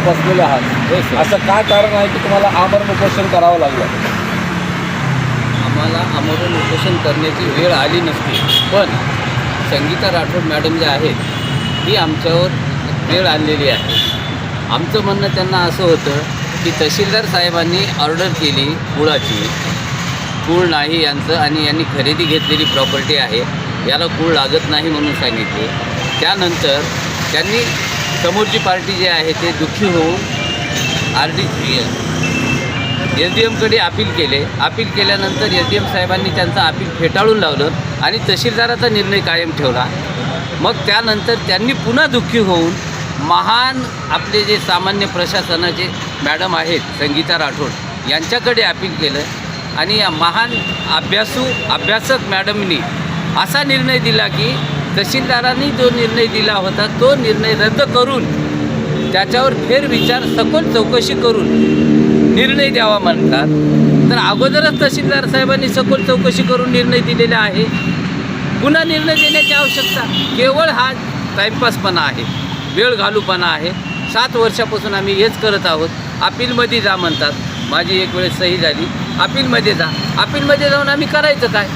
बसलेले आहात, असं काय कारण आहे की तुम्हाला आमरण उपोषण करावं लागलं? आम्हाला आमरण उपोषण करण्याची वेळ आली नसती, पण संगीता राठोड मॅडम ज्या आहेत ती आमच्यावर वेळ आणलेली आहे. आमचं म्हणणं त्यांना असं होतं की तहसीलदार साहेबांनी ऑर्डर केली कुळाची, कूळ नाही यांचं आणि यांनी खरेदी घेतलेली प्रॉपर्टी आहे, याला कूळ लागत नाही म्हणून सांगितले. त्यानंतर त्यांनी समोरची पार्टी जी आहे ते दुःखी होऊन SDMकडे अपील केले. अपील केल्यानंतर SDM साहेबांनी त्यांचं अपील फेटाळून लावलं आणि तहसीलदाराचा निर्णय कायम ठेवला. मग त्यानंतर त्यांनी पुन्हा दुःखी होऊन महान आपले जे सामान्य प्रशासनाचे मॅडम आहेत संगीता राठोड यांच्याकडे अपील केलं आणि या महान अभ्यासक मॅडमनी असा निर्णय दिला की तहसीलदारांनी जो निर्णय दिला होता तो निर्णय रद्द करून त्याच्यावर फेरविचार सखोल चौकशी करून निर्णय द्यावा म्हणतात. तर अगोदरच तहसीलदार साहेबांनी सखोल चौकशी करून निर्णय दिलेला आहे. पुन्हा निर्णय देण्याची आवश्यकता केवळ हा टाईमपासपणा आहे, वेळ घालूपणा आहे. 7 वर्षापासून आम्ही हेच करत आहोत. अपीलमध्ये जा म्हणतात, माझी एक वेळेस सही झाली, अपीलमध्ये जा. अपीलमध्ये जाऊन आम्ही करायचं काय?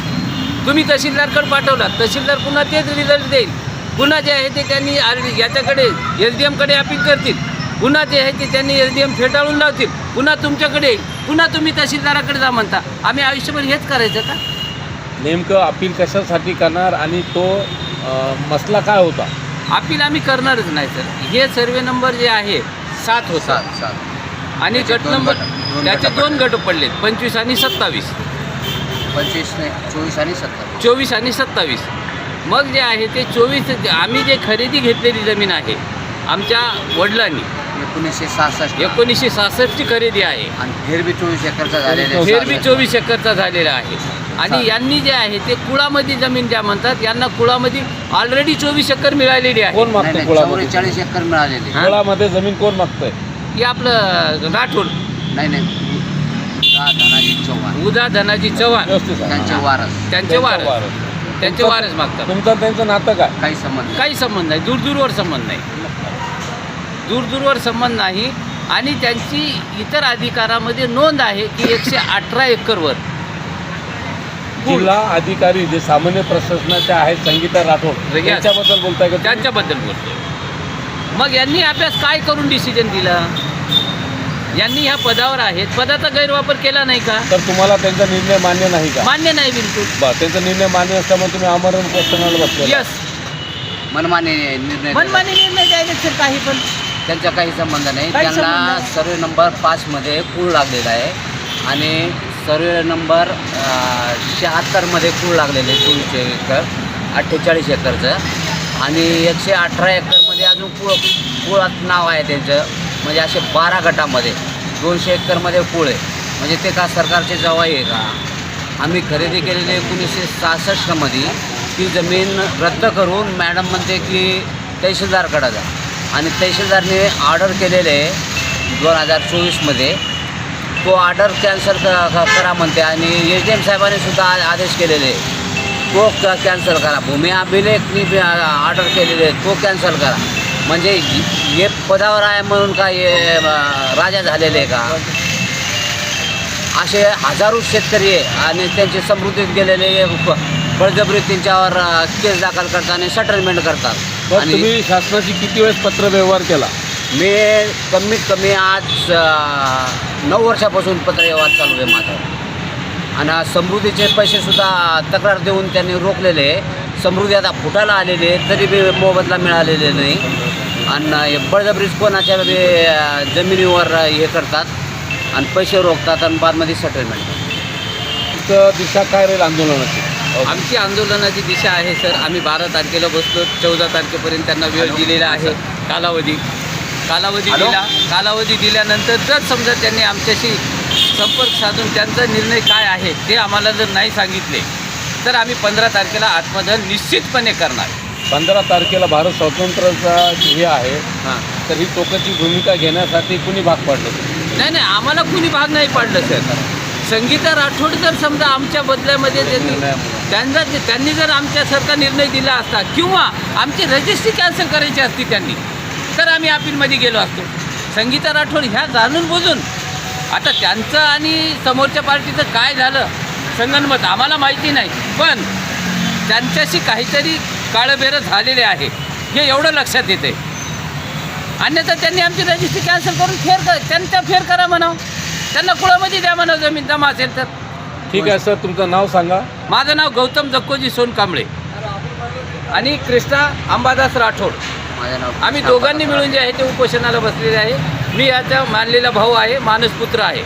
तुम्ही तहसीलदारकडे पाठवलात, तहसीलदार पुन्हा तेच रिझल्ट देईल. पुन्हा जे आहे ते त्यांनी याच्याकडे SDMकडे अपील करतील, पुन्हा जे आहे ते त्यांनी SDM फेटाळून लावतील, पुन्हा तुमच्याकडे येईल, पुन्हा तुम्ही तहसीलदाराकडे जा म्हणता. आम्ही आयुष्यभर हेच करायचं का? नेमकं अपील कशासाठी करणार आणि तो मसला काय होता? अपील आम्ही करणारच नाही सर. हे सर्वे नंबर जे आहे 7 होता आणि गट नंबर त्याचे 2 गट पडलेत, 25 आणि 27. 24 आणि 27. 24 आणि 27. मग जे आहे ते 24 आम्ही जे खरेदी घेतलेली जमीन आहे आमच्या वडिलांनी 1966ची खरेदी आहे आणि फेरबी 24 एकरचा झालेला आहे. फेरबी 24 एकरचा झालेला आहे. आणि यांनी जे आहे ते कुळामध्ये जमीन ज्या म्हणतात यांना कुळामध्ये ऑलरेडी 24 एकर मिळालेली आहे. कोण मागतंय कुळामध्ये? 44 एकर मिळालेले. कुळामध्ये जमीन कोण मागतंय? हे आपलं राठोड नाही धनाजी चव्हाण, उदा धनाजी चव्हाण व्यवस्थित सांगा. त्यांचे वारस. त्यांचे वारस मागतात. तुमचं त्यांचं नातं काय? काही संबंध नाही. काही संबंध नाही, दूरदूरवर संबंध नाही, दूरदूरवर संबंध नाही. आणि त्यांची इतर अधिकारामध्ये नोंद आहे की 118 एकरवर जिल्हा अधिकारी जे सामान्य प्रशासनाचे आहेत संगीता राठोड यांच्याबद्दल बोलताय का? त्यांच्याबद्दल बोलतो. मग यांनी अभ्यास काय करून डिसिजन दिला? यांनी ह्या पदावर आहेत, पदाचा गैरवापर केला नाही का? तर तुम्हाला त्यांचा निर्णय मान्य नाही का? मान्य नाही बिलकुल. त्यांचा निर्णय मान्य असल्यामुळे तुम्ही आमरण उपोषणाला बसले. यस, मनमानी निर्णय. मनमानी निर्णय द्यायला सर काही पण त्यांचा काही संबंध नाही. काही संबंध त्यांना नाही. सर्वे नंबर 5 मध्ये कूळ लागलेला आहे आणि सर्वे नंबर 76 मध्ये कूळ लागलेले आहे 24 एकर 48 एकरचं आणि 118 एकरमध्ये अजून कुळात नाव आहे त्यांचं. म्हणजे असे 12 गटामध्ये 200 एकरमध्ये कूळ आहे. म्हणजे ते का सरकारचे जवाई आहे का? आम्ही खरेदी केलेली 1966मध्ये ती जमीन रद्द करून मॅडम म्हणते की तहसीलदारकडे जा आणि तहसीलदारने ऑर्डर केलेले 2024मध्ये तो ऑर्डर कॅन्सल करा म्हणते आणि SDM साहेबांनी सुद्धा आदेश केलेले तो कॅन्सल करा. भूमी अभिलेखनी ऑर्डर केलेले तो कॅन्सल करा. म्हणजे हे पदावर आहे म्हणून का हे राजा झालेले का? असे हजारो शेतकरी आणि त्यांचे समृद्धीत गेलेले बळजबरी त्यांच्यावर केस दाखल करतात आणि सेटलमेंट करतात. आणि तुम्ही शासनाची किती वेळेस पत्र व्यवहार केला? मी कमीत कमी आज 9 वर्षापासून पत्रव्यवहार चालू आहे माझा. आणि समृद्धीचे पैसेसुद्धा तक्रार देऊन त्यांनी रोखलेले. समृद्धी आता फुटायला आलेले तरी बी मोबदला मिळालेले नाही. आणि बळजबरीच कोणाच्या जमिनीवर हे करतात आणि पैसे रोखतात आणि बादमध्ये सेटलमेंट. दिशा काय राहील आंदोलनाची? आमची आंदोलनाची दिशा आहे सर. आम्ही 12 तारखेला बसलो, 14 तारखेपर्यंत त्यांना वेळ दिलेला आहे. कालावधी दिल्यानंतर जर समजा त्यांनी आमच्याशी संपर्क साधून त्यांचा निर्णय काय आहे ते आम्हाला जर नाही सांगितले तर आम्ही 15 तारखेला आत्मदहन निश्चितपणे करणार. 15 तारखेला भारत स्वातंत्र्याचा हे आहे, तर ही टोकाची भूमिका घेण्यासाठी कुणी भाग पाडलं? नाही, आम्हाला कुणी भाग नाही पाडलं सर. संगीता राठोड जर समजा आमच्या बदल्यामध्ये त्यांनी जर आमच्यासारखा निर्णय दिला असता किंवा आमची रजिस्ट्री कॅन्सल करायची असती त्यांनी तर आम्ही अपीलमध्ये गेलो असतो. संगीता राठोड ह्या जाणून बुजून आता त्यांचं आणि समोरच्या पार्टीचं काय झालं संगनमत आम्हाला माहिती नाही, पण त्यांच्याशी काहीतरी काळबेरं झालेले आहे हे एवढं लक्षात येते. अन्यथा त्यांनी आमची रजिस्ट्री कॅन्सल करून त्यांच्या फेर करा म्हणावं, त्यांना कुळामध्ये द्या म्हणावं जमीन जमा असेल तर. ठीक आहे सर, तुमचं नाव सांगा. माझं नाव गौतम जक्कोजी सोनकांबळे आणि कृष्णा अंबादास राठोड. माझं नाव आम्ही दोघांनी मिळून जे आहे ते उपोषणाला बसलेले आहे. मी याचा मानलेला भाऊ आहे, मानसपुत्र आहे.